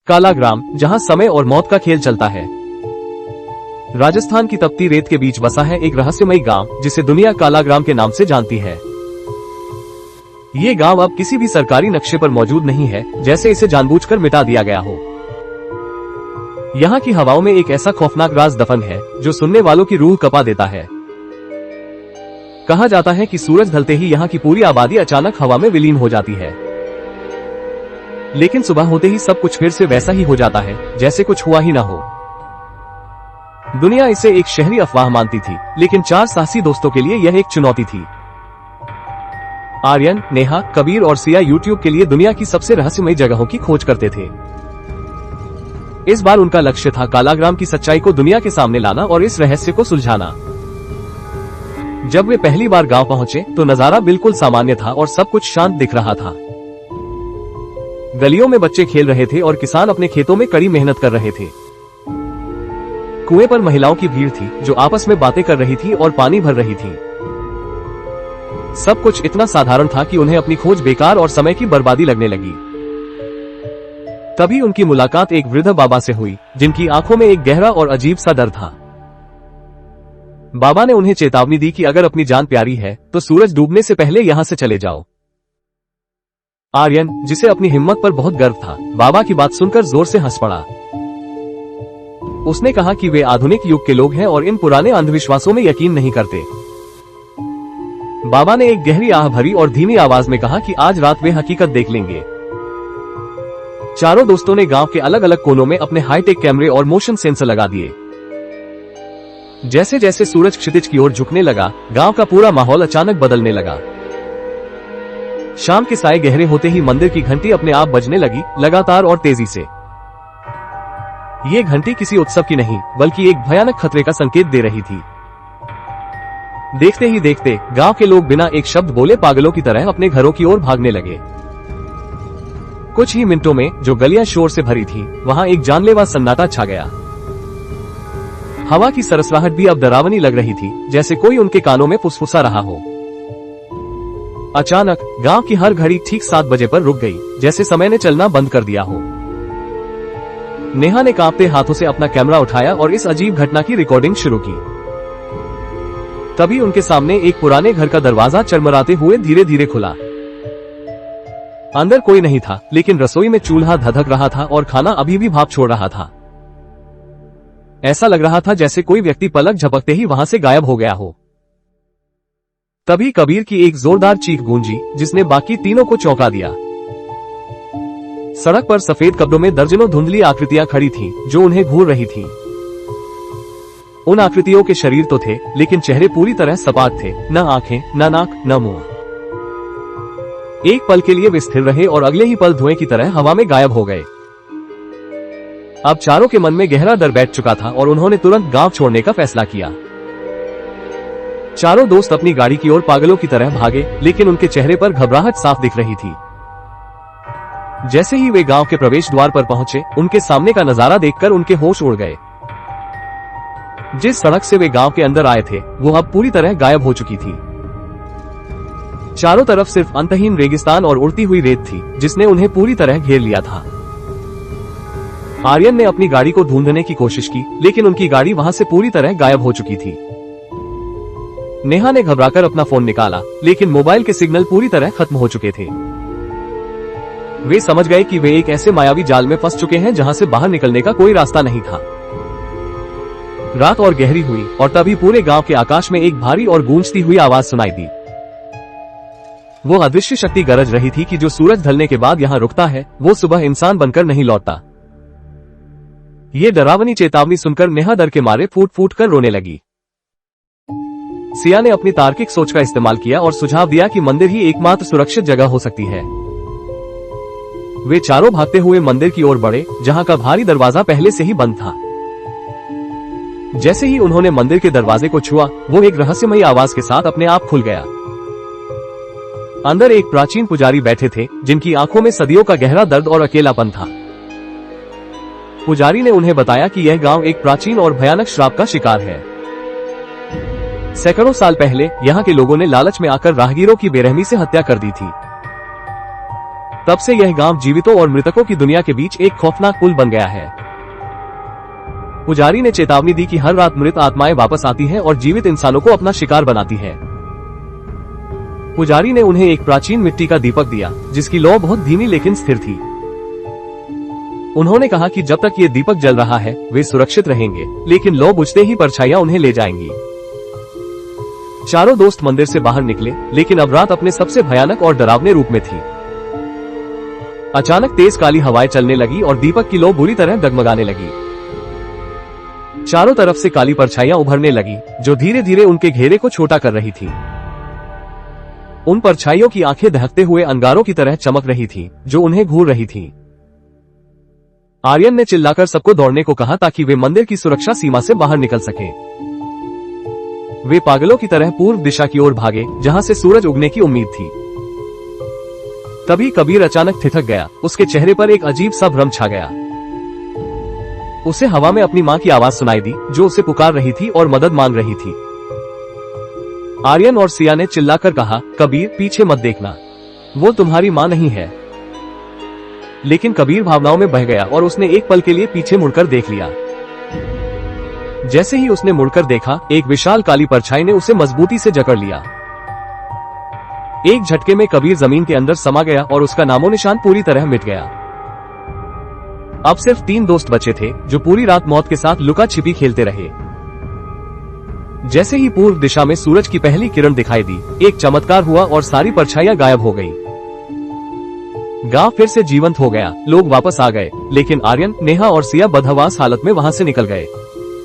काला ग्राम, जहां समय और मौत का खेल चलता है। राजस्थान की तपती रेत के बीच बसा है एक रहस्यमयी गांव, जिसे दुनिया काला ग्राम के नाम से जानती है। ये गांव अब किसी भी सरकारी नक्शे पर मौजूद नहीं है, जैसे इसे जानबूझकर मिटा दिया गया हो। यहाँ की हवाओं में एक ऐसा खौफनाक राज दफन है जो सुनने वालों की रूह कपा देता है। कहा जाता है कि सूरज ढलते ही यहाँ की पूरी आबादी अचानक हवा में विलीन हो जाती है, लेकिन सुबह होते ही सब कुछ फिर से वैसा ही हो जाता है जैसे कुछ हुआ ही ना हो। दुनिया इसे एक शहरी अफवाह मानती थी, लेकिन 4 साहसी दोस्तों के लिए यह एक चुनौती थी। आर्यन, नेहा, कबीर और सिया यूट्यूब के लिए दुनिया की सबसे रहस्यमयी जगहों की खोज करते थे। इस बार उनका लक्ष्य था काला ग्राम की सच्चाई को दुनिया के सामने लाना और इस रहस्य को सुलझाना। जब वे पहली बार गांव पहुंचे तो नजारा बिल्कुल सामान्य था और सब कुछ शांत दिख रहा था। गलियों में बच्चे खेल रहे थे और किसान अपने खेतों में कड़ी मेहनत कर रहे थे। कुएं पर महिलाओं की भीड़ थी जो आपस में बातें कर रही थी और पानी भर रही थी। सब कुछ इतना साधारण था कि उन्हें अपनी खोज बेकार और समय की बर्बादी लगने लगी। तभी उनकी मुलाकात एक वृद्ध बाबा से हुई, जिनकी आंखों में एक गहरा और अजीब सा डर था। बाबा ने उन्हें चेतावनी दी कि अगर अपनी जान प्यारी है तो सूरज डूबने से पहले यहां से चले जाओ। आर्यन, जिसे अपनी हिम्मत पर बहुत गर्व था, बाबा की बात सुनकर जोर से हंस पड़ा। उसने कहा कि वे आधुनिक युग के लोग हैं और इन पुराने अंधविश्वासों में यकीन नहीं करते। बाबा ने एक गहरी आह भरी और धीमी आवाज में कहा कि आज रात वे हकीकत देख लेंगे। चारों दोस्तों ने गांव के अलग अलग कोनों में अपने हाईटेक कैमरे और मोशन सेंसर लगा दिए। जैसे जैसे सूरज क्षितिज की ओर झुकने लगा, गांव का पूरा माहौल अचानक बदलने लगा। शाम के साए गहरे होते ही मंदिर की घंटी अपने आप बजने लगी, लगातार और तेजी से। ये घंटी किसी उत्सव की नहीं, बल्कि एक भयानक खतरे का संकेत दे रही थी। देखते ही देखते गांव के लोग बिना एक शब्द बोले पागलों की तरह अपने घरों की ओर भागने लगे। कुछ ही मिनटों में जो गलियां शोर से भरी थीं, वहां एक जानलेवा सन्नाटा छा गया। हवा की सरसराहट भी अब डरावनी लग रही थी, जैसे कोई उनके कानों में फुसफुसा रहा हो। अचानक गांव की हर घड़ी ठीक 7 बजे पर रुक गई, जैसे समय ने चलना बंद कर दिया हो। नेहा ने कांपते हाथों से अपना कैमरा उठाया और इस अजीब घटना की रिकॉर्डिंग शुरू की। तभी उनके सामने एक पुराने घर का दरवाजा चरमराते हुए धीरे धीरे खुला। अंदर कोई नहीं था, लेकिन रसोई में चूल्हा धधक रहा था और खाना अभी भी भाप छोड़ रहा था। ऐसा लग रहा था जैसे कोई व्यक्ति पलक झपकते ही वहां से गायब हो गया हो। तभी कबीर की एक जोरदार चीख गूंजी, जिसने बाकी तीनों को चौंका दिया। सड़क पर सफेद कपड़ों में दर्जनों धुंधली आकृतियां खड़ी थीं, जो उन्हें घूर रही थीं। उन आकृतियों के शरीर तो थे, लेकिन चेहरे पूरी तरह सपाट थे, न आंखें, न नाक, न मुंह। एक पल के लिए वे स्थिर रहे और अगले ही पल धुएं की तरह हवा में गायब हो गए। अब चारों के मन में गहरा डर बैठ चुका था और उन्होंने तुरंत गांव छोड़ने का फैसला किया। चारों दोस्त अपनी गाड़ी की ओर पागलों की तरह भागे, लेकिन उनके चेहरे पर घबराहट साफ दिख रही थी। जैसे ही वे गांव के प्रवेश द्वार पर पहुंचे, उनके सामने का नजारा देखकर उनके होश उड़ गए। जिस सड़क से वे गांव के अंदर आए थे, वो अब पूरी तरह गायब हो चुकी थी। चारों तरफ सिर्फ अंतहीन रेगिस्तान और उड़ती हुई रेत थी, जिसने उन्हें पूरी तरह घेर लिया था। आर्यन ने अपनी गाड़ी को ढूंढने की कोशिश की, लेकिन उनकी गाड़ी वहां से पूरी तरह गायब हो चुकी थी। नेहा ने घबराकर अपना फोन निकाला, लेकिन मोबाइल के सिग्नल पूरी तरह खत्म हो चुके थे। वे समझ गए कि वे एक ऐसे मायावी जाल में फंस चुके हैं जहां से बाहर निकलने का कोई रास्ता नहीं था। रात और गहरी हुई और तभी पूरे गांव के आकाश में एक भारी और गूंजती हुई आवाज सुनाई दी। वो अदृश्य शक्ति गरज रही थी कि जो सूरज ढलने के बाद यहाँ रुकता है, वो सुबह इंसान बनकर नहीं लौटता। ये डरावनी चेतावनी सुनकर नेहा डर के मारे फूट फूट कर रोने लगी। सिया ने अपनी तार्किक सोच का इस्तेमाल किया और सुझाव दिया कि मंदिर ही एकमात्र सुरक्षित जगह हो सकती है। वे चारों भागते हुए मंदिर की ओर बढ़े, जहां का भारी दरवाजा पहले से ही बंद था। जैसे ही उन्होंने मंदिर के दरवाजे को छुआ, वो एक रहस्यमयी आवाज के साथ अपने आप खुल गया। अंदर एक प्राचीन पुजारी बैठे थे, जिनकी आंखों में सदियों का गहरा दर्द और अकेलापन था। पुजारी ने उन्हें बताया कि यह गांव एक प्राचीन और भयानक श्राप का शिकार है। सैकड़ों साल पहले यहाँ के लोगों ने लालच में आकर राहगीरों की बेरहमी से हत्या कर दी थी। तब से यह गांव जीवितों और मृतकों की दुनिया के बीच एक खौफनाक पुल बन गया है। पुजारी ने चेतावनी दी कि हर रात मृत आत्माएं वापस आती हैं और जीवित इंसानों को अपना शिकार बनाती हैं। पुजारी ने उन्हें एक प्राचीन मिट्टी का दीपक दिया, जिसकी लौ बहुत धीमी लेकिन स्थिर थी। उन्होंने कहा कि जब तक ये दीपक जल रहा है वे सुरक्षित रहेंगे, लेकिन लौ बुझते ही परछाइयां उन्हें ले जाएंगी। चारों दोस्त मंदिर से बाहर निकले, लेकिन अब रात अपने सबसे भयानक और डरावने रूप में थी। अचानक तेज काली हवाएं चलने लगी और दीपक की लौ बुरी तरह डगमगाने लगी। चारों तरफ से काली परछाइयां उभरने लगी, जो धीरे धीरे उनके घेरे को छोटा कर रही थी। उन परछाइयों की आंखें दहकते हुए अंगारों की तरह चमक रही थी, जो उन्हें घूर रही थी। आर्यन ने चिल्लाकर सबको दौड़ने को कहा ताकि वे मंदिर की सुरक्षा सीमा से बाहर निकल सकें। वे पागलों की तरह पूर्व दिशा की ओर भागे, जहां से सूरज उगने की उम्मीद थी। तभी कबीर अचानक ठिठक गया। उसके चेहरे पर एक अजीब सा भ्रम छा गया। उसे हवा में अपनी मां की आवाज सुनाई दी, जो उसे पुकार रही थी और मदद मांग रही थी। आर्यन और सिया ने चिल्लाकर कहा, कबीर पीछे मत देखना, वो तुम्हारी मां नहीं है। लेकिन कबीर भावनाओं में बह गया और उसने एक पल के लिए पीछे मुड़कर देख लिया। जैसे ही उसने मुड़कर देखा, एक विशाल काली परछाई ने उसे मजबूती से जकड़ लिया। एक झटके में कबीर जमीन के अंदर समा गया और उसका नामो निशान पूरी तरह मिट गया। अब सिर्फ 3 दोस्त बचे थे, जो पूरी रात मौत के साथ लुका छिपी खेलते रहे। जैसे ही पूर्व दिशा में सूरज की पहली किरण दिखाई दी, एक चमत्कार हुआ और सारी परछाइयां गायब हो गईं। गांव फिर से जीवंत हो गया। लोग वापस आ गए, लेकिन आर्यन, नेहा और सिया बदहवास हालत में वहां से निकल गए।